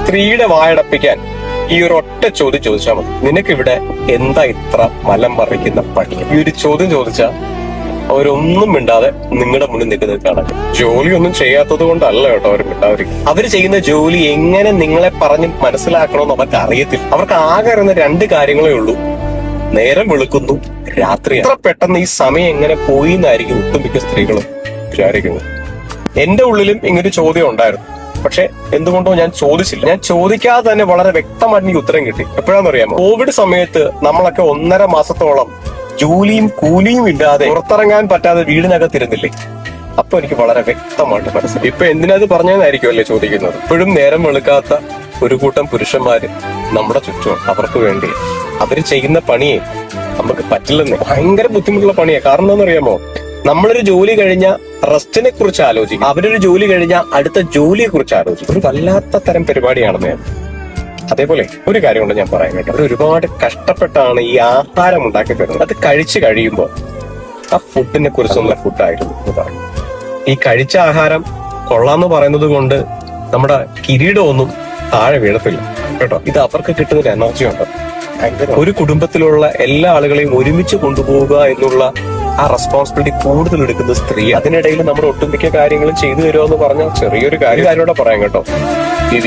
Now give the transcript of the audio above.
സ്ത്രീയുടെ വായടപ്പിക്കാൻ ഈ ഒരു ഒറ്റ ചോദ്യം ചോദിച്ചാൽ മതി. നിനക്കിവിടെ എന്താ ഇത്ര മലം മറിക്കുന്ന പണി? ഈ ഒരു ചോദ്യം ചോദിച്ചാൽ അവരൊന്നും മിണ്ടാതെ നിങ്ങളുടെ മുന്നിൽ നിൽക്കുന്നതാണ്. ജോലിയൊന്നും ചെയ്യാത്തത് കൊണ്ടല്ല കേട്ടോ അവർ മിണ്ടാതിരിക്കും. അവര് ചെയ്യുന്ന ജോലി എങ്ങനെ നിങ്ങളെ പറഞ്ഞ് മനസ്സിലാക്കണമെന്ന് അവർക്ക് അറിയത്തില്ല. അവർക്ക് ആകെ അറിയുന്ന രണ്ട് കാര്യങ്ങളേ ഉള്ളൂ: നേരം വെളുക്കുന്നു, രാത്രി. എത്ര പെട്ടെന്ന് ഈ സമയം എങ്ങനെ പോയി എന്നായിരിക്കും ഒട്ടുമിക്ക സ്ത്രീകളും വിചാരിക്കുന്നത്. എന്റെ ഉള്ളിലും ഇങ്ങനൊരു ചോദ്യം ഉണ്ടായിരുന്നു. പക്ഷെ എന്തുകൊണ്ടോ ഞാൻ ചോദിച്ചില്ല. ഞാൻ ചോദിക്കാതെ തന്നെ വളരെ വ്യക്തമായിട്ട് എനിക്ക് ഉത്തരം കിട്ടി. എപ്പോഴാണെന്ന് അറിയാമോ? കോവിഡ് സമയത്ത് നമ്മളൊക്കെ 1.5 മാസത്തോളം ജോലിയും കൂലിയും ഇല്ലാതെ പുറത്തിറങ്ങാൻ പറ്റാതെ വീടിനകത്തിരുന്നില്ലേ? അപ്പൊ എനിക്ക് വളരെ വ്യക്തമായിട്ട് മനസ്സിലായി. ഇപ്പൊ എന്തിനത് പറഞ്ഞതെന്നായിരിക്കും അല്ലേ ചോദിക്കുന്നത്. ഇപ്പോഴും നേരം വെളുക്കാത്ത ഒരു കൂട്ടം പുരുഷന്മാര് നമ്മുടെ ചുറ്റും. അവർക്ക് വേണ്ടി അവര് ചെയ്യുന്ന പണിയെ നമുക്ക് പറ്റില്ലെന്നേ. ഭയങ്കര ബുദ്ധിമുട്ടുള്ള പണിയാ. കാരണം എന്താണെന്നറിയാമോ? നമ്മളൊരു ജോലി കഴിഞ്ഞ റെസ്റ്റിനെ കുറിച്ച് ആലോചിക്കും, അവരൊരു ജോലി കഴിഞ്ഞ അടുത്ത ജോലിയെ കുറിച്ച് ആലോചിക്കും. ഒരു വല്ലാത്ത തരം പരിപാടിയാണെന്ന് ഞാൻ. അതേപോലെ ഒരു കാര്യമുണ്ട് ഞാൻ പറയാൻ കേട്ടോ. അവർ ഒരുപാട് കഷ്ടപ്പെട്ടാണ് ഈ ആഹാരം ഉണ്ടാക്കി തരുന്നത്. അത് കഴിച്ചു കഴിയുമ്പോൾ ആ ഫുഡിനെ കുറിച്ചുള്ള ഫുഡായിരുന്നു എന്ന് പറയും. ഈ കഴിച്ച ആഹാരം കൊള്ളാന്ന് പറയുന്നത് കൊണ്ട് നമ്മുടെ കിരീടമൊന്നും താഴെ വീഴത്തില്ല കേട്ടോ. ഇത് അവർക്ക് കിട്ടുന്നൊരു എനർജി ഉണ്ട്. ഒരു കുടുംബത്തിലുള്ള എല്ലാ ആളുകളെയും ഒരുമിച്ച് കൊണ്ടുപോവുക എന്നുള്ള ആ റെസ്പോൺസിബിലിറ്റി കൂടുതൽ എടുക്കുന്ന സ്ത്രീ. അതിനിടയിൽ നമ്മുടെ ഒട്ടുമിക്ക കാര്യങ്ങളും ചെയ്തു തരുമോ എന്ന് പറഞ്ഞാൽ ചെറിയൊരു കാര്യം പറയാം കേട്ടോ. ഈ